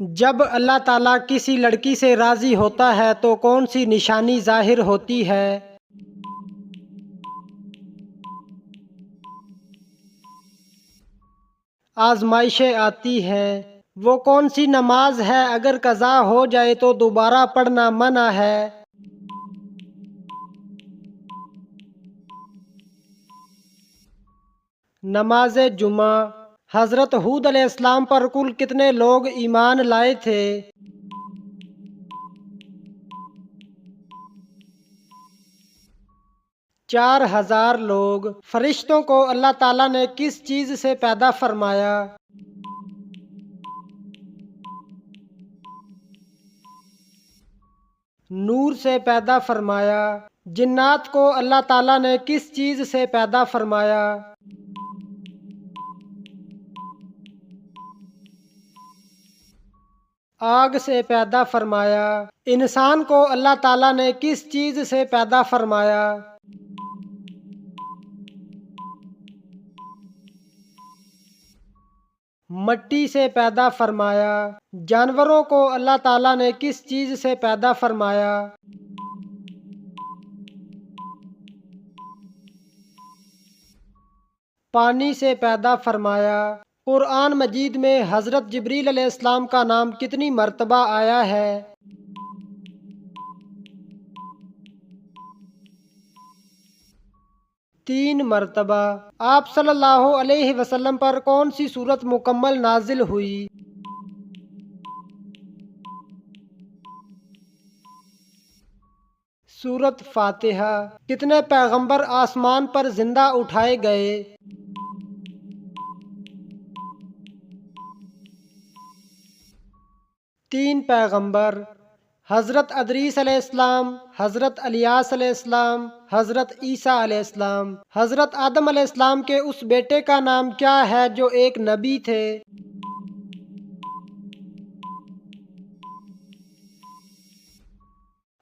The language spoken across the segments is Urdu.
جب اللہ تعالیٰ کسی لڑکی سے راضی ہوتا ہے تو کون سی نشانی ظاہر ہوتی ہے؟ آزمائشیں آتی ہیں۔ وہ کون سی نماز ہے اگر قضا ہو جائے تو دوبارہ پڑھنا منع ہے؟ نماز جمعہ۔ حضرت ہود علیہ السلام پر کل کتنے لوگ ایمان لائے تھے؟ 4000 لوگ۔ فرشتوں کو اللہ تعالیٰ نے کس چیز سے پیدا فرمایا؟ نور سے پیدا فرمایا۔ جنات کو اللہ تعالیٰ نے کس چیز سے پیدا فرمایا؟ آگ سے پیدا فرمایا۔ انسان کو اللہ تعالیٰ نے کس چیز سے پیدا فرمایا؟ مٹی سے پیدا فرمایا۔ جانوروں کو اللہ تعالیٰ نے کس چیز سے پیدا فرمایا؟ پانی سے پیدا فرمایا۔ قرآن مجید میں حضرت جبریل علیہ السلام کا نام کتنی مرتبہ آیا ہے؟ 3 مرتبہ۔ آپ صلی اللہ علیہ وسلم پر کون سی سورت مکمل نازل ہوئی؟ سورت فاتحہ۔ کتنے پیغمبر آسمان پر زندہ اٹھائے گئے؟ 3 پیغمبر۔ حضرت ادریس علیہ السلام، حضرت الیاس علیہ السلام، حضرت عیسیٰ علیہ السلام۔ حضرت آدم علیہ السلام کے اس بیٹے کا نام کیا ہے جو ایک نبی تھے؟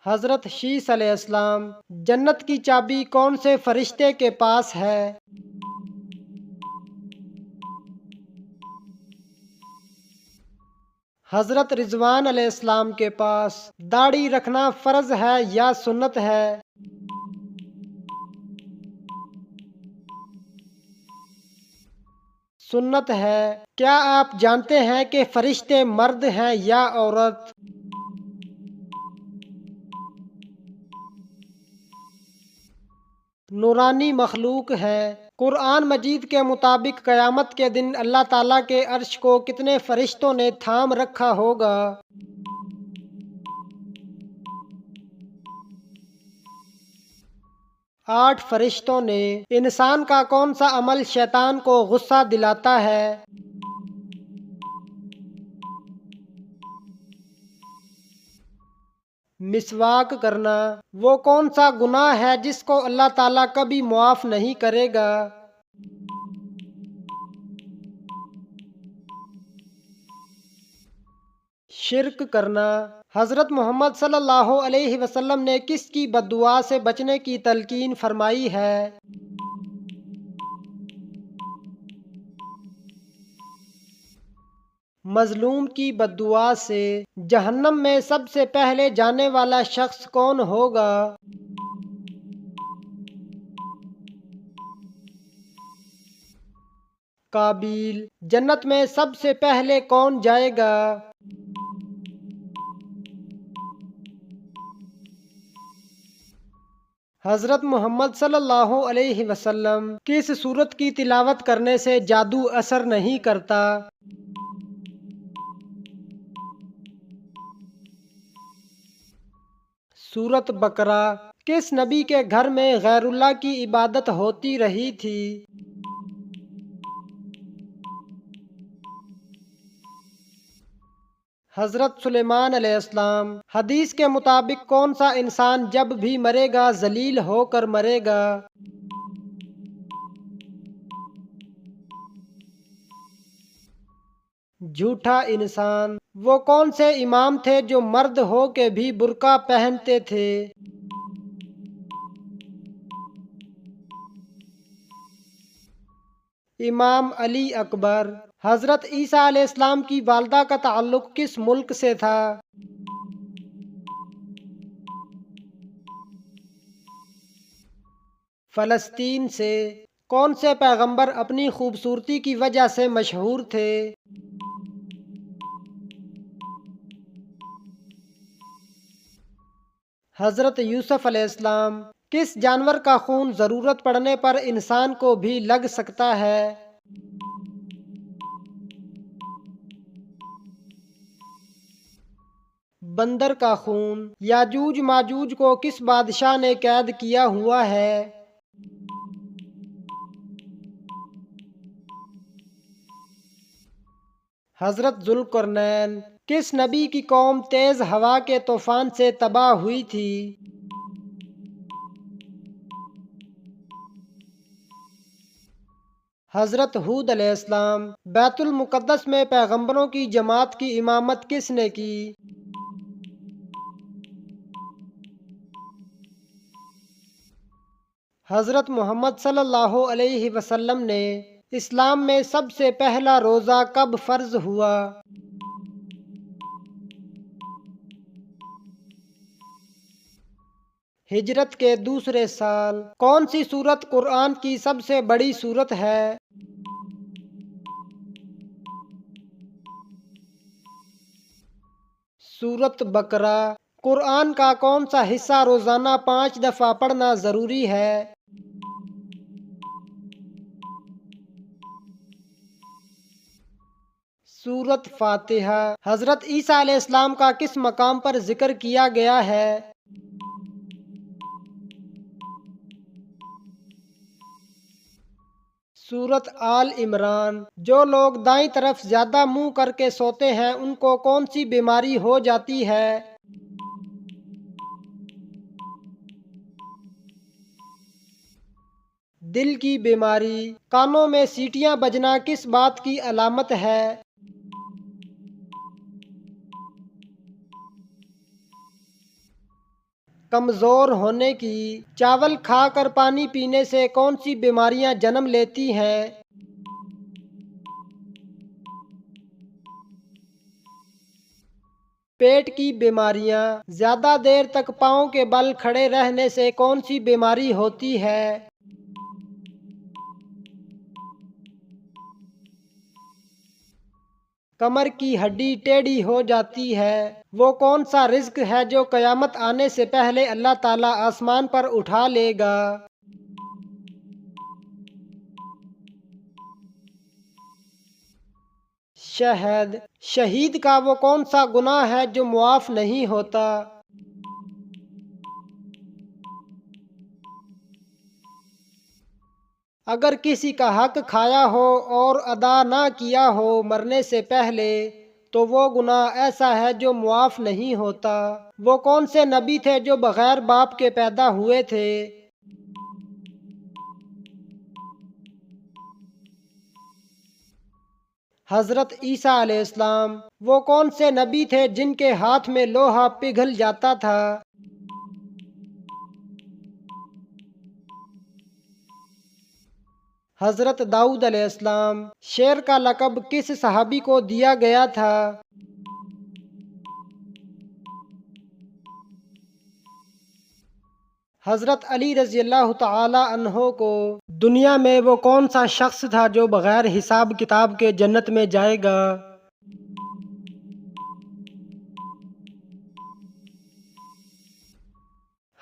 حضرت شیس علیہ السلام۔ جنت کی چابی کون سے فرشتے کے پاس ہے؟ حضرت رضوان علیہ السلام کے پاس۔ داڑھی رکھنا فرض ہے یا سنت ہے؟ سنت ہے۔ کیا آپ جانتے ہیں کہ فرشتے مرد ہیں یا عورت؟ نورانی مخلوق ہے۔ قرآن مجید کے مطابق قیامت کے دن اللہ تعالیٰ کے عرش کو کتنے فرشتوں نے تھام رکھا ہوگا؟ 8 فرشتوں نے۔ انسان کا کون سا عمل شیطان کو غصہ دلاتا ہے؟ مسواک کرنا۔ وہ کون سا گناہ ہے جس کو اللہ تعالیٰ کبھی معاف نہیں کرے گا؟ شرک کرنا۔ حضرت محمد صلی اللہ علیہ وسلم نے کس کی بد دعا سے بچنے کی تلقین فرمائی ہے؟ مظلوم کی بد دعا سے۔ جہنم میں سب سے پہلے جانے والا شخص کون ہوگا؟ قابیل۔ جنت میں سب سے پہلے کون جائے گا؟ حضرت محمد صلی اللہ علیہ وسلم۔ کس سورت کی تلاوت کرنے سے جادو اثر نہیں کرتا؟ سورت بقرہ۔ کس نبی کے گھر میں غیر اللہ کی عبادت ہوتی رہی تھی؟ حضرت سلیمان علیہ السلام۔ حدیث کے مطابق کون سا انسان جب بھی مرے گا ذلیل ہو کر مرے گا؟ جھوٹا انسان۔ وہ کون سے امام تھے جو مرد ہو کے بھی برقع پہنتے تھے؟ امام علی اکبر۔ حضرت عیسیٰ علیہ السلام کی والدہ کا تعلق کس ملک سے تھا؟ فلسطین سے۔ کون سے پیغمبر اپنی خوبصورتی کی وجہ سے مشہور تھے؟ حضرت یوسف علیہ السلام۔ کس جانور کا خون ضرورت پڑنے پر انسان کو بھی لگ سکتا ہے؟ بندر کا خون۔ یاجوج ماجوج کو کس بادشاہ نے قید کیا ہوا ہے؟ حضرت ذوالقرنین۔ کس نبی کی قوم تیز ہوا کے طوفان سے تباہ ہوئی تھی؟ حضرت ہود علیہ السلام۔ بیت المقدس میں پیغمبروں کی جماعت کی امامت کس نے کی؟ حضرت محمد صلی اللہ علیہ وسلم نے۔ اسلام میں سب سے پہلا روزہ کب فرض ہوا؟ ہجرت کے دوسرے سال۔ کون سی سورت قرآن کی سب سے بڑی سورت ہے؟ سورت بقرہ۔ قرآن کا کون سا حصہ روزانہ 5 دفعہ پڑھنا ضروری ہے؟ سورت فاتحہ۔ حضرت عیسیٰ علیہ السلام کا کس مقام پر ذکر کیا گیا ہے؟ سورت آل عمران۔ جو لوگ دائیں طرف زیادہ منہ کر کے سوتے ہیں ان کو کون سی بیماری ہو جاتی ہے؟ دل کی بیماری۔ کانوں میں سیٹیاں بجنا کس بات کی علامت ہے؟ کمزور ہونے کی۔ چاول کھا کر پانی پینے سے کون سی بیماریاں جنم لیتی ہیں؟ پیٹ کی بیماریاں۔ زیادہ دیر تک پاؤں کے بل کھڑے رہنے سے کون سی بیماری ہوتی ہے؟ کمر کی ہڈی ٹیڑھی ہو جاتی ہے۔ وہ کون سا رزق ہے جو قیامت آنے سے پہلے اللہ تعالیٰ آسمان پر اٹھا لے گا؟ شہد۔ شہید کا وہ کون سا گناہ ہے جو معاف نہیں ہوتا؟ اگر کسی کا حق کھایا ہو اور ادا نہ کیا ہو مرنے سے پہلے تو وہ گناہ ایسا ہے جو معاف نہیں ہوتا۔ وہ کون سے نبی تھے جو بغیر باپ کے پیدا ہوئے تھے؟ حضرت عیسیٰ علیہ السلام۔ وہ کون سے نبی تھے جن کے ہاتھ میں لوہا پگھل جاتا تھا؟ حضرت داؤد علیہ السلام۔ شیر کا لقب کس صحابی کو دیا گیا تھا؟ حضرت علی رضی اللہ تعالی عنہ کو۔ دنیا میں وہ کون سا شخص تھا جو بغیر حساب کتاب کے جنت میں جائے گا؟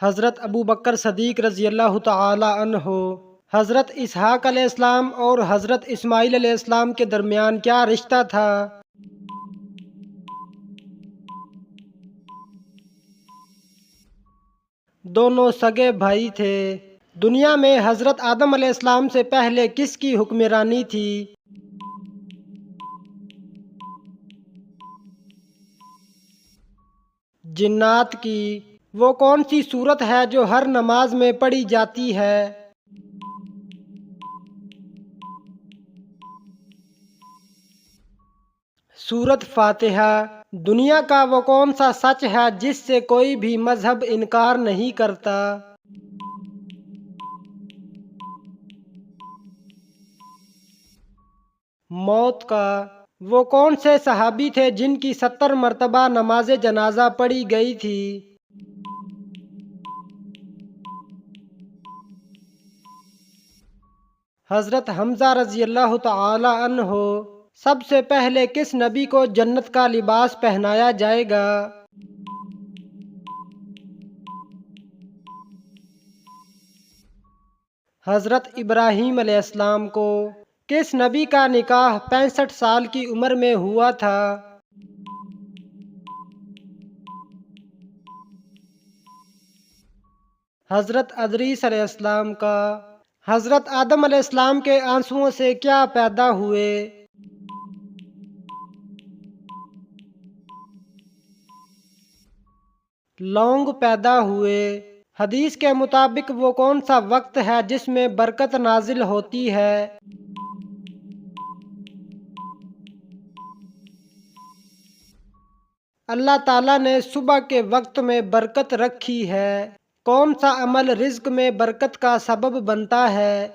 حضرت ابوبکر صدیق رضی اللہ تعالی عنہ۔ حضرت اسحاق علیہ السلام اور حضرت اسماعیل علیہ السلام کے درمیان کیا رشتہ تھا؟ دونوں سگے بھائی تھے۔ دنیا میں حضرت آدم علیہ السلام سے پہلے کس کی حکمرانی تھی؟ جنات کی۔ وہ کون سی سورت ہے جو ہر نماز میں پڑھی جاتی ہے؟ سورت فاتحہ۔ دنیا کا وہ کون سا سچ ہے جس سے کوئی بھی مذہب انکار نہیں کرتا؟ موت کا۔ وہ کون سے صحابی تھے جن کی 70 مرتبہ نماز جنازہ پڑھی گئی تھی؟ حضرت حمزہ رضی اللہ تعالی عنہ۔ سب سے پہلے کس نبی کو جنت کا لباس پہنایا جائے گا؟ حضرت ابراہیم علیہ السلام کو۔ کس نبی کا نکاح 65 سال کی عمر میں ہوا تھا؟ حضرت ادریس علیہ السلام کا۔ حضرت آدم علیہ السلام کے آنسوؤں سے کیا پیدا ہوئے؟ لونگ پیدا ہوئے۔ حدیث کے مطابق وہ کون سا وقت ہے جس میں برکت نازل ہوتی ہے؟ اللہ تعالیٰ نے صبح کے وقت میں برکت رکھی ہے۔ کون سا عمل رزق میں برکت کا سبب بنتا ہے؟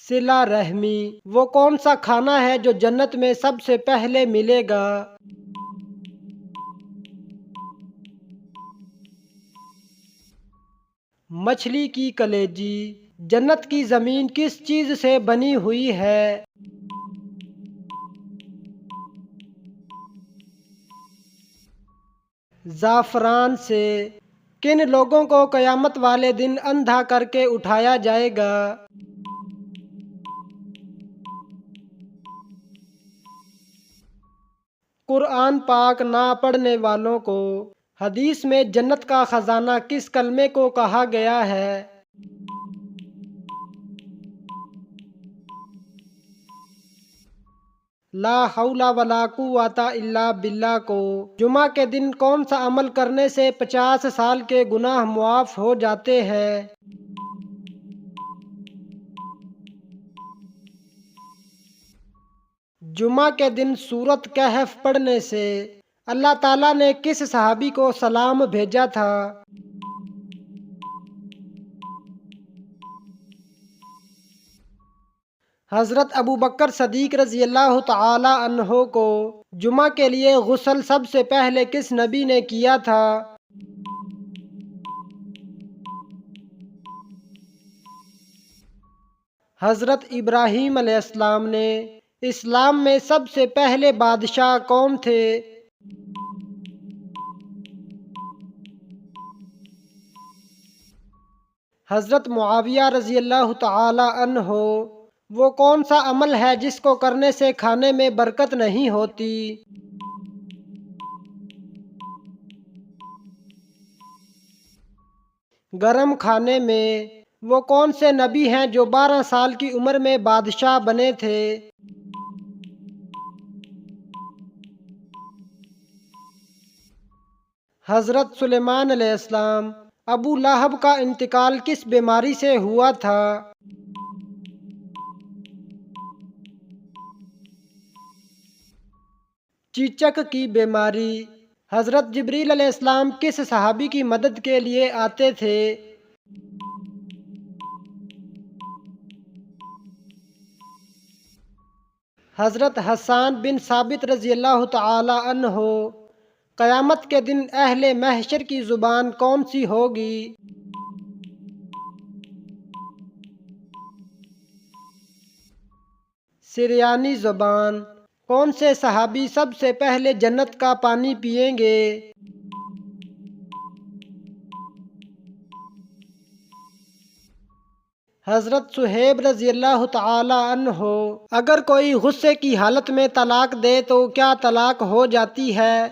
صلہ رحمی۔ وہ کون سا کھانا ہے جو جنت میں سب سے پہلے ملے گا؟ مچھلی کی کلیجی۔ جنت کی زمین کس چیز سے بنی ہوئی ہے؟ زعفران سے۔ کن لوگوں کو قیامت والے دن اندھا کر کے اٹھایا جائے گا؟ قرآن پاک نہ پڑھنے والوں کو۔ حدیث میں جنت کا خزانہ کس کلمے کو کہا گیا ہے؟ لا حول ولا قوت الا باللہ کو۔ جمعہ کے دن کون سا عمل کرنے سے 50 سال کے گناہ معاف ہو جاتے ہیں؟ جمعہ کے دن سورۃ کہف پڑھنے سے۔ اللہ تعالیٰ نے کس صحابی کو سلام بھیجا تھا؟ حضرت ابوبکر صدیق رضی اللہ تعالی عنہ کو۔ جمعہ کے لیے غسل سب سے پہلے کس نبی نے کیا تھا؟ حضرت ابراہیم علیہ السلام نے۔ اسلام میں سب سے پہلے بادشاہ کون تھے؟ حضرت معاویہ رضی اللہ تعالی عنہ۔ وہ کون سا عمل ہے جس کو کرنے سے کھانے میں برکت نہیں ہوتی؟ گرم کھانے میں۔ وہ کون سے نبی ہیں جو 12 سال کی عمر میں بادشاہ بنے تھے؟ حضرت سلیمان علیہ السلام۔ ابو لہب کا انتقال کس بیماری سے ہوا تھا؟ چیچک کی بیماری۔ حضرت جبریل علیہ السلام کس صحابی کی مدد کے لیے آتے تھے؟ حضرت حسان بن ثابت رضی اللہ تعالی عنہ۔ قیامت کے دن اہل محشر کی زبان کون سی ہوگی؟ سریانی زبان۔ کون سے صحابی سب سے پہلے جنت کا پانی پئیں گے؟ حضرت صہیب رضی اللہ تعالی عنہ۔ اگر کوئی غصے کی حالت میں طلاق دے تو کیا طلاق ہو جاتی ہے؟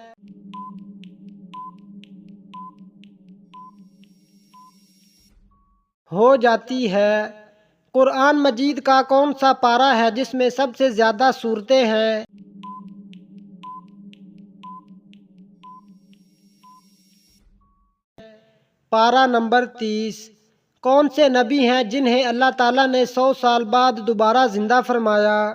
ہو جاتی ہے۔ قرآن مجید کا کون سا پارہ ہے جس میں سب سے زیادہ سورتیں ہیں؟ پارہ نمبر 30۔ کون سے نبی ہیں جنہیں اللہ تعالیٰ نے 100 سال بعد دوبارہ زندہ فرمایا؟